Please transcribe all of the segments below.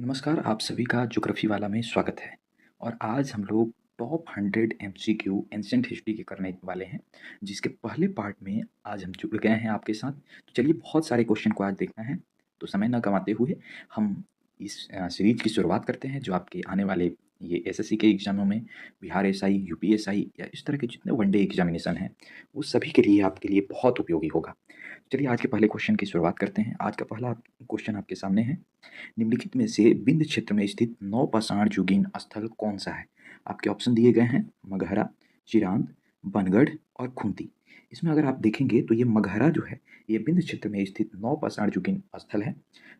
नमस्कार, आप सभी का ज्योग्राफी वाला में स्वागत है। और आज हम लोग टॉप 100 एमसीक्यू एंशिएंट हिस्ट्री के करने वाले हैं, जिसके पहले पार्ट में आज हम जुड़ गए हैं आपके साथ। तो चलिए, बहुत सारे क्वेश्चन को आज देखना है, तो समय न गंवाते हुए हम इस सीरीज की शुरुआत करते हैं, जो आपके आने वाले ये एसएससी के एग्जामों में, बिहार एसआई, यूपी एसआई या इस तरह के जितने वनडे एग्जामिनेशन हैं, वो सभी के लिए आपके लिए बहुत उपयोगी होगा। चलिए, आज के पहले क्वेश्चन की शुरुआत करते हैं। आज का पहला क्वेश्चन आपके सामने है। निम्नलिखित में से विंध्य क्षेत्र में स्थित नौपाषाण युगीन स्थल कौन सा है? आपके ऑप्शन दिए गए हैं मगहरा, चिरांद, बनगढ़ और खुंती। इसमें अगर आप देखेंगे तो ये मगहरा जो है, ये विंध्य क्षेत्र में स्थित नौपाषाण युगीन स्थल है,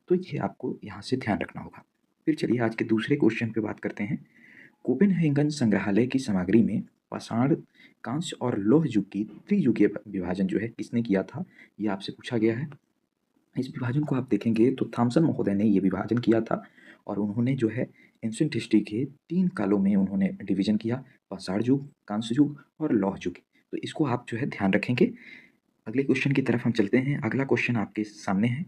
तो ये आपको यहाँ से ध्यान रखना होगा। फिर चलिए, आज के दूसरे क्वेश्चन पे बात करते हैं। कोपेनहेगन संग्रहालय की सामग्री में पाषाण, कांस्य और लौह युग की त्रियुगीय विभाजन जो है किसने किया था, ये आपसे पूछा गया है। इस विभाजन को आप देखेंगे तो थॉमसन महोदय ने ये विभाजन किया था, और उन्होंने जो है एंशिएंट हिस्ट्री के 3 कालों में उन्होंने डिवीजन किया, पाषाण युग, कांस्य युग और लौह युग। तो इसको आप जो है ध्यान रखेंगे। अगले क्वेश्चन की तरफ हम चलते हैं। अगला क्वेश्चन आपके सामने है।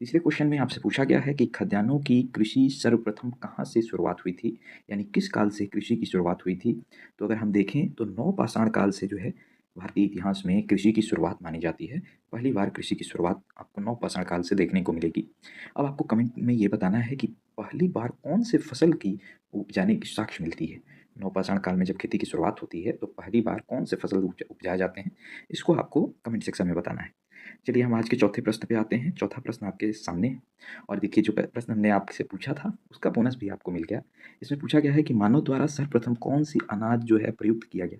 तीसरे क्वेश्चन में आपसे पूछा गया है कि खाद्यान्नों की कृषि सर्वप्रथम कहाँ से शुरुआत हुई थी, यानी किस काल से कृषि की शुरुआत हुई थी। तो अगर हम देखें तो नवपाषाण काल से जो है भारतीय इतिहास में कृषि की शुरुआत मानी जाती है। पहली बार कृषि की शुरुआत आपको नवपाषाण काल से देखने को मिलेगी। अब आपको कमेंट में ये बताना है कि पहली बार कौन से फसल की उपजाने की साक्ष्य मिलती है। नवपाषाण काल में जब खेती की शुरुआत होती है तो पहली बार कौन से फसल उपजाए जाते हैं, इसको आपको कमेंट सेक्शन में बताना है। चलिए, हम आज के चौथे प्रश्न पे आते हैं। चौथा प्रश्न आपके सामने है, और देखिए, जो प्रश्न हमने आपसे पूछा था उसका बोनस भी आपको मिल गया। इसमें पूछा गया है कि मानव द्वारा सर्वप्रथम कौन सी अनाज जो है प्रयुक्त किया गया।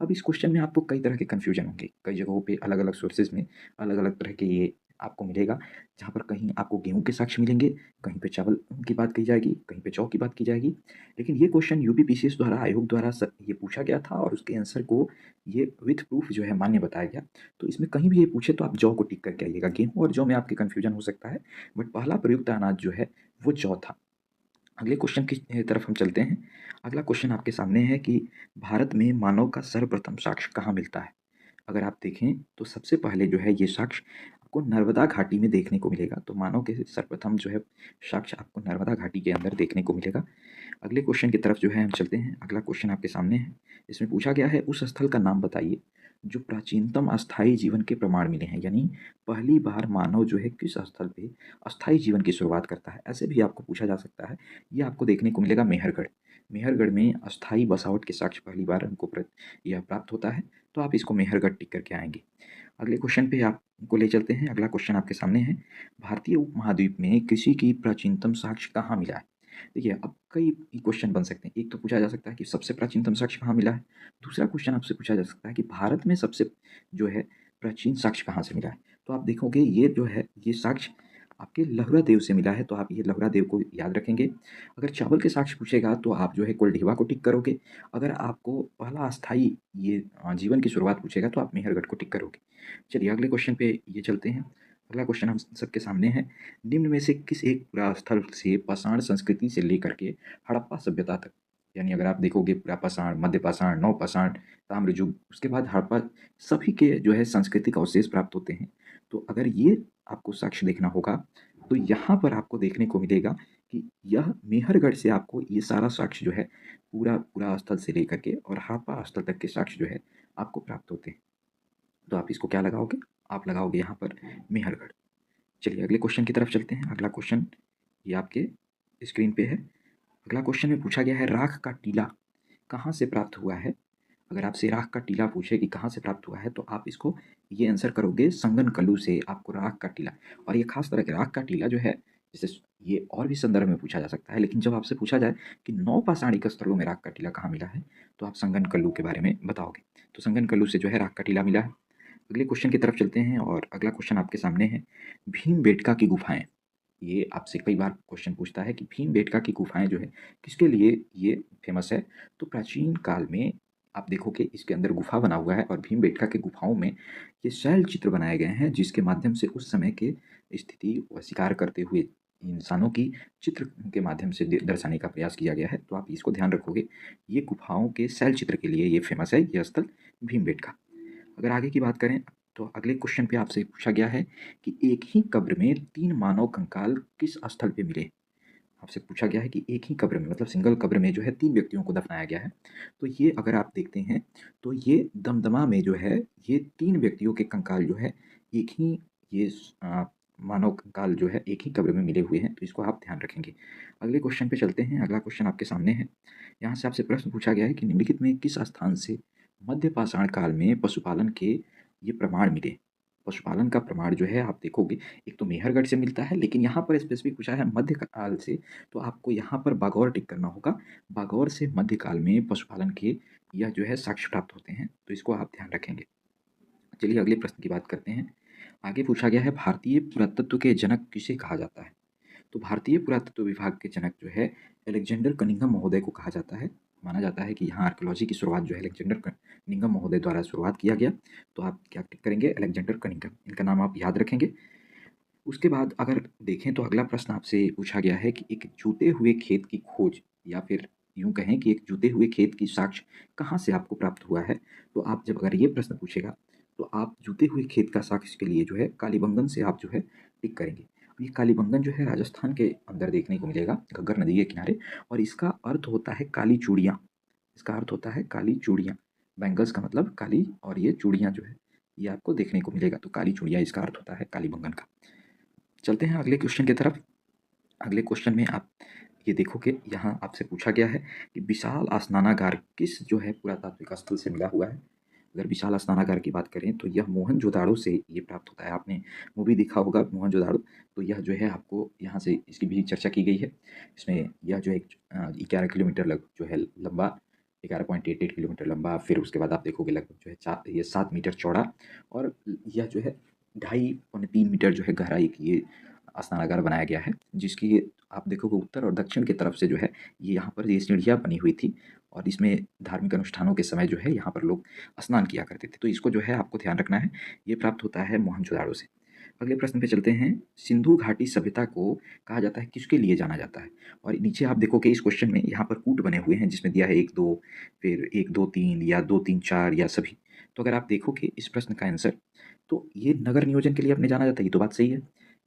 अब इस क्वेश्चन में आपको कई तरह के कन्फ्यूजन होंगे, कई जगहों पे अलग अलग सोर्सेज में अलग अलग तरह के ये आपको मिलेगा, जहाँ पर कहीं आपको गेहूं के साक्ष्य मिलेंगे, कहीं पे चावल की बात की जाएगी, कहीं पे जौ की बात की जाएगी। लेकिन ये क्वेश्चन यूपी पीसीएस द्वारा, आयोग द्वारा ये पूछा गया था, और उसके आंसर को ये विथ प्रूफ जो है मान्य बताया गया। तो इसमें कहीं भी ये पूछे तो आप जौ को टिक करके आइएगा। गेहूं और जौ में आपके कन्फ्यूजन हो सकता है, बट पहला प्रयुक्त अनाज जो है वो जौ था। अगले क्वेश्चन की तरफ हम चलते हैं। अगला क्वेश्चन आपके सामने है कि भारत में मानव का सर्वप्रथम साक्ष्य कहाँ मिलता है। अगर आप देखें तो सबसे पहले जो है ये साक्ष्य आपको नर्मदा घाटी में देखने को मिलेगा। तो मानव के सर्वप्रथम जो है साक्ष्य आपको नर्मदा घाटी के अंदर देखने को मिलेगा। अगले क्वेश्चन की तरफ जो है हम चलते हैं। अगला क्वेश्चन आपके सामने है। इसमें पूछा गया है उस स्थल का नाम बताइए जो प्राचीनतम अस्थायी जीवन के प्रमाण मिले हैं, यानी पहली बार मानव जो है किस स्थल पे अस्थायी जीवन की शुरुआत करता है। ऐसे भी आपको पूछा जा सकता है। ये आपको देखने को मिलेगा मेहरगढ़। मेहरगढ़ में अस्थायी बसावट के साक्ष्य पहली बार हमको यह प्राप्त होता है। तो आप इसको मेहरगढ़ टिक करके आएंगे। अगले क्वेश्चन पे आपको ले चलते हैं। अगला क्वेश्चन आपके सामने है। भारतीय उपमहाद्वीप में कृषि की प्राचीनतम साक्ष्य कहाँ मिला है। देखिए, अब कई क्वेश्चन बन सकते हैं। एक तो पूछा जा सकता है कि सबसे प्राचीनतम साक्ष्य कहाँ मिला है। दूसरा क्वेश्चन आपसे पूछा जा सकता है कि भारत में सबसे जो है प्राचीन साक्ष्य कहाँ से मिला है। तो आप देखोगे ये जो है ये साक्ष्य आपके लहुरा देव से मिला है, तो आप ये लहुरा देव को याद रखेंगे। अगर चावल के साक्ष्य पूछेगा तो आप जो है कोल्ढिवा को टिक करोगे। अगर आपको पहला अस्थाई ये जीवन की शुरुआत पूछेगा तो आप मेहरगढ़ को टिक करोगे। चलिए, अगले क्वेश्चन पे ये चलते हैं। अगला क्वेश्चन हम सबके सामने है। निम्न में से किस एक पुरास्थल से पाषाण संस्कृति से लेकर के हड़प्पा सभ्यता तक, यानी अगर आप देखोगे पुरापाषाण, मध्यपाषाण, नवपाषाण, ताम्रयुग, उसके बाद हड़प्पा, सभी के जो है सांस्कृतिक अवशेष प्राप्त होते हैं। तो अगर ये आपको साक्ष्य देखना होगा तो यहाँ पर आपको देखने को मिलेगा कि यह मेहरगढ़ से आपको ये सारा साक्ष्य जो है पूरा पूरा स्थल से लेकर के और हड़प्पा स्थल तक के साक्ष्य जो है आपको प्राप्त होते हैं। तो आप इसको क्या लगाओगे, आप लगाओगे यहाँ पर मेहरगढ़। चलिए, अगले क्वेश्चन की तरफ चलते हैं। अगला क्वेश्चन ये आपके स्क्रीन पे है। अगला क्वेश्चन में पूछा गया है राख का टीला कहाँ से प्राप्त हुआ है। अगर आपसे राख का टीला पूछे कि कहाँ से प्राप्त हुआ है तो आप इसको ये आंसर करोगे संगन कल्लू से आपको राख का टीला। और ये खास तरह के राख का टीला जो है, जैसे ये और भी संदर्भ में पूछा जा सकता है, लेकिन जब आपसे पूछा जाए कि नौपाषाणिक स्थलों में राख का टीला कहाँ मिला है तो आप संगन कल्लू के बारे में बताओगे। तो संगन कल्लू से जो है राख का टीला मिला है। अगले क्वेश्चन की तरफ चलते हैं, और अगला क्वेश्चन आपके सामने है। भीमबेटका की गुफाएं, ये आपसे कई बार क्वेश्चन पूछता है कि भीमबेटका की गुफाएं जो है किसके लिए ये फेमस है। तो प्राचीन काल में आप देखोगे इसके अंदर गुफा बना हुआ है, और भीमबेटका के गुफाओं में ये शैल चित्र बनाए गए हैं, जिसके माध्यम से उस समय के स्थिति व शिकार करते हुए इंसानों की चित्र के माध्यम से दर्शाने का प्रयास किया गया है। तो आप इसको ध्यान रखोगे, ये गुफाओं के शैल चित्र के लिए ये फेमस है, ये स्थल भीमबेटका। अगर आगे की बात करें तो अगले क्वेश्चन पे आपसे पूछा गया है कि एक ही कब्र में 3 मानव कंकाल किस स्थल पे मिले। आपसे पूछा गया है कि एक ही कब्र में मतलब सिंगल कब्र में जो है 3 व्यक्तियों को दफनाया गया है। तो ये अगर आप देखते हैं तो ये दमदमा में जो है ये 3 व्यक्तियों के कंकाल जो है एक ही ये मानव कंकाल जो है एक ही कब्र में मिले हुए हैं, तो इसको आप ध्यान रखेंगे। अगले क्वेश्चन पे चलते हैं। अगला क्वेश्चन आपके सामने है। यहाँ से आपसे प्रश्न पूछा गया है कि निम्नलिखित में किस स्थान से मध्य पाषाण काल में पशुपालन के ये प्रमाण मिले? पशुपालन का प्रमाण जो है आप देखोगे एक तो मेहरगढ़ से मिलता है, लेकिन यहाँ पर स्पेसिफिक पूछा है मध्यकाल से, तो आपको यहाँ पर बागौर टिक करना होगा। बागौर से मध्यकाल में पशुपालन के यह जो है साक्ष्य प्राप्त होते हैं, तो इसको आप ध्यान रखेंगे। चलिए अगले प्रश्न की बात करते हैं। आगे पूछा गया है भारतीय पुरातत्व के जनक किसे कहा जाता है? तो भारतीय पुरातत्व विभाग के जनक जो है अलेक्जेंडर कनिंघम महोदय को कहा जाता है। माना जाता है कि यहाँ आर्कियोलॉजी की शुरुआत जो है अलेक्जेंडर कनिंघम महोदय द्वारा शुरुआत किया गया। तो आप क्या टिक करेंगे? अलेक्जेंडर कनिंघम, इनका नाम आप याद रखेंगे। उसके बाद अगर देखें तो अगला प्रश्न आपसे पूछा गया है कि एक जूते हुए खेत की खोज या फिर यूं कहें कि एक जूते हुए खेत की साक्ष्य कहाँ से आपको प्राप्त हुआ है? तो आप जब अगर ये प्रश्न पूछेगा तो आप जूते हुए खेत का साक्ष्य के लिए जो है कालीबंगन से आप जो है टिक करेंगे। ये कालीबंगन जो है राजस्थान के अंदर देखने को मिलेगा, घग्गर नदी के किनारे, और इसका अर्थ होता है काली चूड़ियाँ। इसका अर्थ होता है काली चूड़ियाँ। बैंगल्स का मतलब काली, और ये चूड़ियाँ जो है ये आपको देखने को मिलेगा, तो काली चूड़ियाँ इसका अर्थ होता है कालीबंगन का। चलते हैं अगले क्वेश्चन की तरफ। अगले क्वेश्चन में आप ये देखोगे यहाँ आपसे पूछा गया है कि विशाल स्नानागार किस जो है पुरातात्विक स्थल से मिला हुआ है? अगर विशाल स्नानागार की बात करें तो यह मोहनजोदाड़ो से ये प्राप्त होता है। आपने मूवी देखा होगा मोहनजोदाड़ो, तो यह जो है आपको यहाँ से इसकी भी चर्चा की गई है। इसमें यह जो है 11 किलोमीटर लग जो है लंबा, 11.88 किलोमीटर लंबा, फिर उसके बाद आप देखोगे लगभग जो है 7 मीटर चौड़ा, और यह जो है 2.5 पौने 3 मीटर जो है गहराई की ये स्नानागार बनाया गया है, जिसकी आप देखोगे उत्तर और दक्षिण की तरफ से जो है ये यहाँ पर ये सीढ़ियाँ बनी हुई थी, और इसमें धार्मिक अनुष्ठानों के समय जो है यहाँ पर लोग स्नान किया करते थे। तो इसको जो है आपको ध्यान रखना है, ये प्राप्त होता है मोहनजोदाड़ो से। अगले प्रश्न पे चलते हैं। सिंधु घाटी सभ्यता को कहा जाता है किसके लिए जाना जाता है? और नीचे आप देखोगे इस क्वेश्चन में यहाँ पर कूट बने हुए हैं जिसमें दिया है 1-2, फिर 1-2-3 या 2-3-4 या सभी। तो अगर आप देखोगे इस प्रश्न का आंसर, तो ये नगर नियोजन के लिए अपने जाना जाता है, ये तो बात सही है।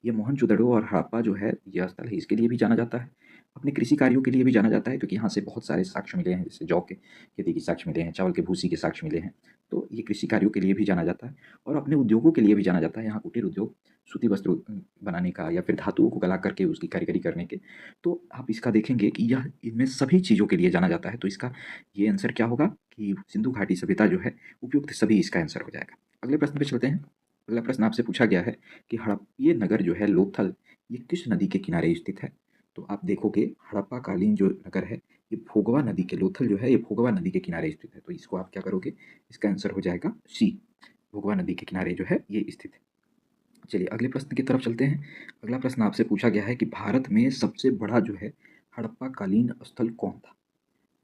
ये मोहनजोदड़ो और हड़प्पा जो है ये स्थल है, इसके लिए भी जाना जाता है। अपने कृषि कार्यों के लिए भी जाना जाता है, क्योंकि यहाँ से बहुत सारे साक्ष्य मिले हैं, जैसे जौ के खेती के साक्ष्य मिले हैं, चावल के भूसी के साक्ष्य मिले हैं। तो ये कृषि कार्यों के लिए भी जाना जाता है, और अपने उद्योगों के लिए भी जाना जाता है। यहाँ कुटीर उद्योग, सूती वस्त्र बनाने का, या फिर धातुओं को गला करके उसकी कारीगरी करने के। तो आप इसका देखेंगे कि यह इनमें सभी चीज़ों के लिए जाना जाता है। तो इसका ये आंसर क्या होगा कि सिंधु घाटी सभ्यता जो है उपयुक्त सभी इसका आंसर हो जाएगा। अगले प्रश्न पे चलते हैं। अगला प्रश्न आपसे पूछा गया है कि हड़प्पीय नगर जो है लोथल, ये किस नदी के किनारे स्थित है? तो आप देखोगे हड़प्पा कालीन जो नगर है ये भोगवा नदी के, लोथल जो है ये भोगवा नदी के किनारे स्थित है। तो इसको आप क्या करोगे? इसका आंसर हो जाएगा सी, भोगवा नदी के किनारे जो है ये स्थित है। चलिए अगले प्रश्न की तरफ चलते हैं। अगला प्रश्न आपसे पूछा गया है कि भारत में सबसे बड़ा जो है हड़प्पा कालीन स्थल कौन था?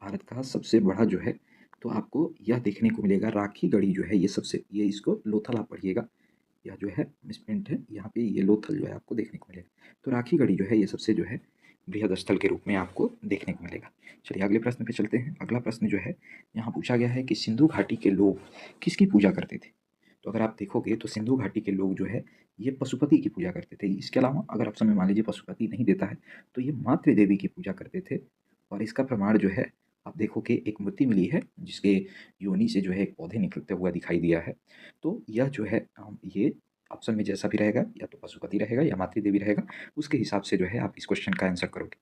भारत का सबसे बड़ा जो है, तो आपको यह देखने को मिलेगा राखी गढ़ी जो है ये सबसे, ये इसको लोथल आप पढ़िएगा, यह जो है मिसप्रिंट है, यहाँ पे ये लोथल जो है आपको देखने को मिलेगा। तो राखी गढ़ी जो है ये सबसे जो है बृहद स्थल के रूप में आपको देखने को मिलेगा। चलिए अगले प्रश्न पे चलते हैं। अगला प्रश्न जो है यहाँ पूछा गया है कि सिंधु घाटी के लोग किसकी पूजा करते थे? तो अगर आप देखोगे तो सिंधु घाटी के लोग जो है ये पशुपति की पूजा करते थे। इसके अलावा अगर ऑप्शन में मान लीजिए पशुपति नहीं देता है तो ये मातृ देवी की पूजा करते थे, और इसका प्रमाण जो है आप देखोगे एक मूर्ति मिली है जिसके योनि से जो है एक पौधे निकलते हुआ दिखाई दिया है। तो यह जो है ये ऑप्शन में जैसा भी रहेगा या तो पशुपति रहेगा या मातृ देवी रहेगा, उसके हिसाब से जो है आप इस क्वेश्चन का आंसर करोगे।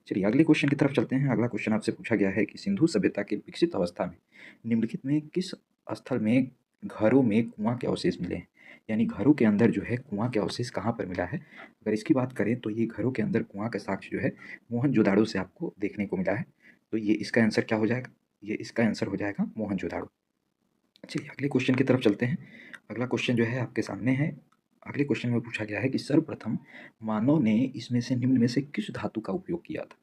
चलिए अगले क्वेश्चन की तरफ चलते हैं। अगला क्वेश्चन आपसे पूछा गया है कि सिंधु सभ्यता के विकसित अवस्था में निम्नलिखित में किस स्थल में घरों में कुआं के अवशेष मिले हैं? यानी घरों के अंदर जो है कुआं के अवशेष कहाँ पर मिला है? अगर इसकी बात करें तो ये घरों के अंदर कुआं का साक्ष्य जो है मोहनजोदाड़ो से आपको देखने को मिला है। तो ये इसका आंसर क्या हो जाएगा? ये इसका आंसर हो जाएगा मोहनजोदाड़ो। चलिए अगले क्वेश्चन की तरफ चलते हैं। अगला क्वेश्चन जो है आपके सामने है। अगले क्वेश्चन में पूछा गया है कि सर्वप्रथम मानव ने इसमें से निम्न में से किस धातु का उपयोग किया था?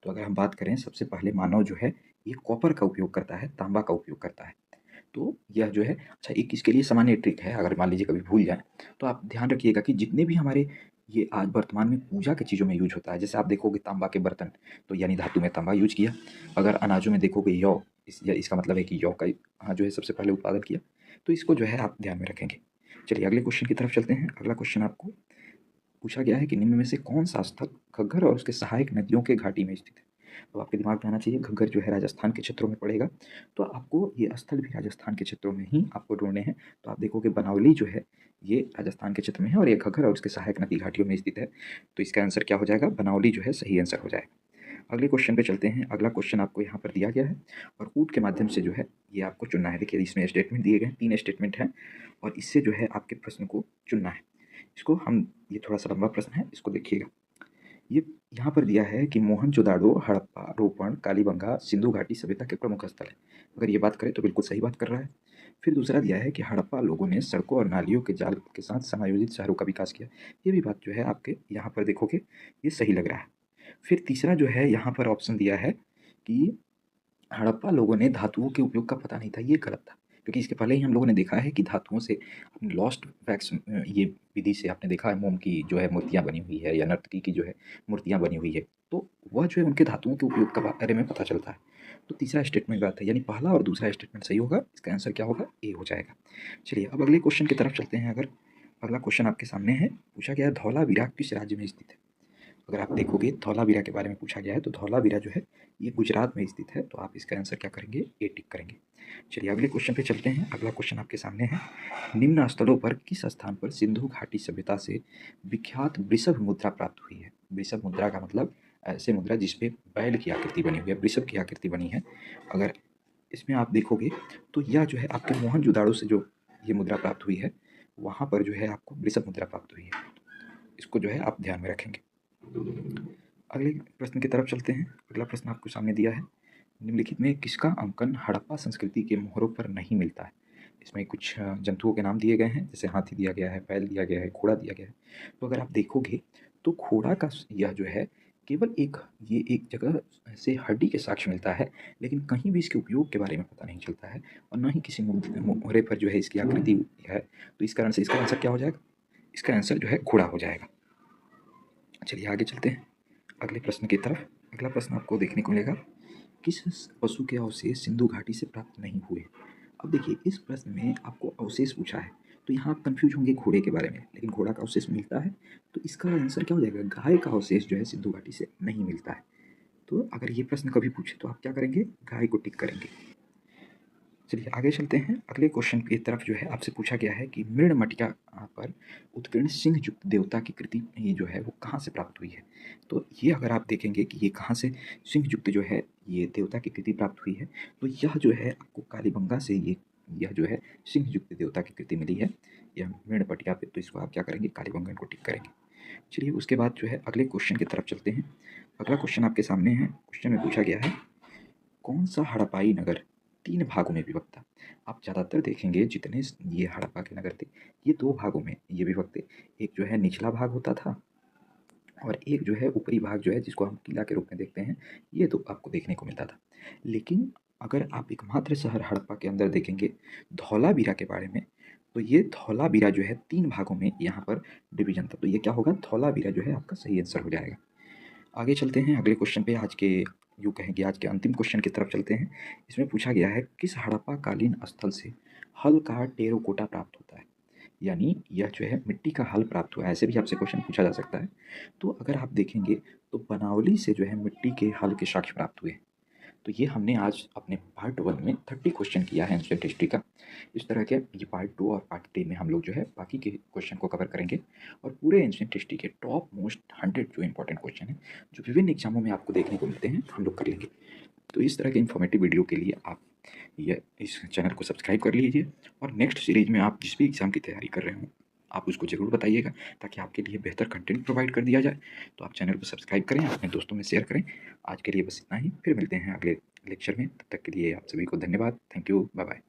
तो अगर हम बात करें सबसे पहले मानव जो है ये कॉपर का उपयोग करता है, तांबा का उपयोग करता है। तो यह जो है अच्छा एक इसके लिए सामान्य ट्रिक है, अगर मान लीजिए कभी भूल जाए तो आप ध्यान रखिएगा कि जितने भी हमारे ये आज वर्तमान में पूजा के चीज़ों में यूज होता है, जैसे आप देखोगे तांबा के बर्तन, तो यानी धातु में तांबा यूज किया। अगर अनाजों में देखोगे यौ, इसका मतलब है कि यौ का हाँ जो है सबसे पहले उत्पादन किया। तो इसको जो है आप ध्यान में रखेंगे। चलिए अगले क्वेश्चन की तरफ चलते हैं। अगला क्वेश्चन आपको पूछा गया है कि निम्न में से कौन-सा स्थल घग्गर और उसके सहायक नदियों के घाटी में स्थित है? तो आपके दिमाग में आना चाहिए घग्गर जो है राजस्थान के क्षेत्रों में पड़ेगा, तो आपको ये स्थल भी राजस्थान के क्षेत्रों में ही आपको ढूँढने हैं। तो आप देखोगे बनावली जो है ये राजस्थान के क्षेत्र में है और ये घग्गर और उसके सहायक नदी घाटियों में स्थित है। तो इसका आंसर क्या हो जाएगा? बनावली जो है सही आंसर हो जाएगा। अगले क्वेश्चन पे चलते हैं। अगला क्वेश्चन आपको यहाँ पर दिया गया है और ऊँट के माध्यम से जो है ये आपको चुनना है। देखिए इसमें स्टेटमेंट दिए गए हैं, 3 स्टेटमेंट हैं और इससे जो है आपके प्रश्न को चुनना है। इसको हम ये थोड़ा-सा लंबा प्रश्न है, इसको देखिएगा। ये यहाँ पर दिया है कि मोहनजोदाड़ो, हड़प्पा, रोपण, कालीबंगा, सिंधु घाटी सभ्यता के प्रमुख स्थल हैं। अगर ये बात करें तो बिल्कुल सही बात कर रहा है। फिर दूसरा दिया है कि हड़प्पा लोगों ने सड़कों और नालियों के जाल के साथ समायोजित शहरों का विकास किया। ये भी बात जो है आपके यहाँ पर देखोगे ये सही लग रहा है। फिर तीसरा जो है यहाँ पर ऑप्शन दिया है कि हड़प्पा लोगों ने धातुओं के उपयोग का पता नहीं था, ये गलत था। क्योंकि इसके पहले ही हम लोगों ने देखा है कि धातुओं से अपने लॉस्ट वैक्स ये विधि से आपने देखा है मोम की जो है मूर्तियाँ बनी हुई है या नर्तकी की जो है मूर्तियाँ बनी हुई है। तो वह जो है उनके धातुओं के उपयोग के बारे में पता चलता है। तो तीसरा स्टेटमेंट गलत है, यानी पहला और दूसरा स्टेटमेंट सही होगा। इसका आंसर क्या होगा? ए हो जाएगा। चलिए अब अगले क्वेश्चन की तरफ चलते हैं। अगर अगला क्वेश्चन आपके सामने है, पूछा गया है धौलावीरा किस राज्य में स्थित है? अगर आप देखोगे धौलावीरा के बारे में पूछा गया है तो धौलावीरा जो है ये गुजरात में स्थित है। तो आप इसका आंसर क्या करेंगे? ए टिक करेंगे। चलिए अगले क्वेश्चन पे चलते हैं। अगला क्वेश्चन आपके सामने है, निम्न स्थलों पर किस स्थान पर सिंधु घाटी सभ्यता से विख्यात वृषभ मुद्रा प्राप्त हुई है? वृषभ मुद्रा का मतलब ऐसे मुद्रा जिसपे बैल की आकृति बनी हुई है, वृषभ की आकृति बनी है। अगर इसमें आप देखोगे तो यह जो है आपके मोहनजोदाड़ो से जो ये मुद्रा प्राप्त हुई है, वहाँ पर जो है आपको वृषभ मुद्रा प्राप्त हुई है। इसको जो है आप ध्यान में रखेंगे। अगले प्रश्न की तरफ चलते हैं। अगला प्रश्न आपको सामने दिया है, निम्नलिखित में किसका अंकन हड़प्पा संस्कृति के मोहरों पर नहीं मिलता है? इसमें कुछ जंतुओं के नाम दिए गए हैं, जैसे हाथी दिया गया है, बैल दिया गया है, घोड़ा दिया गया है। तो अगर आप देखोगे तो घोड़ा का यह जो है केवल ये एक जगह से हड्डी के साक्ष्य मिलता है, लेकिन कहीं भी इसके उपयोग के बारे में पता नहीं चलता है और ना ही किसी मोहरे पर जो है इसकी आकृति है। तो इस कारण से इसका आंसर क्या हो जाएगा? इसका आंसर जो है घोड़ा हो जाएगा। चलिए आगे चलते हैं अगले प्रश्न की तरफ। अगला प्रश्न आपको देखने को मिलेगा, किस पशु के अवशेष सिंधु घाटी से प्राप्त नहीं हुए? अब देखिए इस प्रश्न में आपको अवशेष पूछा है, तो यहाँ आप कंफ्यूज होंगे घोड़े के बारे में, लेकिन घोड़ा का अवशेष मिलता है। तो इसका आंसर क्या हो जाएगा? गाय का अवशेष जो है सिंधु घाटी से नहीं मिलता है। तो अगर ये प्रश्न कभी पूछे तो आप क्या करेंगे? गाय को टिक करेंगे। चलिए आगे चलते हैं। अगले क्वेश्चन की तरफ जो है आपसे पूछा गया है कि मृणमटिका पर उत्कीर्ण सिंह युक्त देवता की कृति ये जो है वो कहाँ से प्राप्त हुई है? तो ये अगर आप देखेंगे कि ये कहाँ से सिंह युक्त जो है ये देवता की कृति प्राप्त हुई है, तो यह जो है आपको कालीबंगा से यह जो है सिंह युक्त देवता की कृति मिली है, यह मृणमटिका पे। तो इसको आप क्या करेंगे? कालीबंगा को टिक करेंगे। चलिए उसके बाद जो है अगले क्वेश्चन की तरफ चलते हैं। अगला क्वेश्चन आपके सामने है। क्वेश्चन में पूछा गया है, कौन सा हड़प्पाई नगर 3 भागों में विभक्त था? आप ज़्यादातर देखेंगे जितने ये हड़प्पा के नगर थे, ये 2 भागों में ये विभक्त थे। एक जो है निचला भाग होता था और एक जो है ऊपरी भाग जो है जिसको हम किला के रूप में देखते हैं, ये 2 आपको देखने को मिलता था। लेकिन अगर आप एकमात्र शहर हड़प्पा के अंदर देखेंगे धौलावीरा के बारे में, तो ये धौलावीरा जो है 3 भागों में यहाँ पर डिवीज़न था। तो ये क्या होगा? धौलावीरा जो है आपका सही आंसर हो जाएगा। आगे चलते हैं अगले क्वेश्चन पे। आज के यूँ कहें कि आज के अंतिम क्वेश्चन की तरफ चलते हैं। इसमें पूछा गया है, किस हड़प्पा कालीन स्थल से हल का टेराकोटा प्राप्त होता है? यानी यह जो है मिट्टी का हल प्राप्त हुआ है, ऐसे भी आपसे क्वेश्चन पूछा जा सकता है। तो अगर आप देखेंगे तो बनावली से जो है मिट्टी के हल के साक्ष्य प्राप्त हुए। तो ये हमने आज अपने पार्ट 1 में 30 क्वेश्चन किया है एंशिएंट हिस्ट्री का। इस तरह के ये पार्ट 2 और पार्ट 3 में हम लोग जो है बाकी के क्वेश्चन को कवर करेंगे और पूरे एंशिएंट हिस्ट्री के टॉप मोस्ट 100 जो इंपॉर्टेंट क्वेश्चन हैं, जो विभिन्न एग्जामों में आपको देखने को मिलते हैं, हम लोग कर लेंगे। तो इस तरह के इन्फॉर्मेटिव वीडियो के लिए आप ये इस चैनल को सब्सक्राइब कर लीजिए और नेक्स्ट सीरीज़ में आप जिस भी एग्ज़ाम की तैयारी कर रहे हों, आप उसको ज़रूर बताइएगा ताकि आपके लिए बेहतर कंटेंट प्रोवाइड कर दिया जाए। तो आप चैनल को सब्सक्राइब करें, अपने दोस्तों में शेयर करें। आज के लिए बस इतना ही, फिर मिलते हैं अगले लेक्चर में। तब तक के लिए आप सभी को धन्यवाद। Thank you. Bye bye.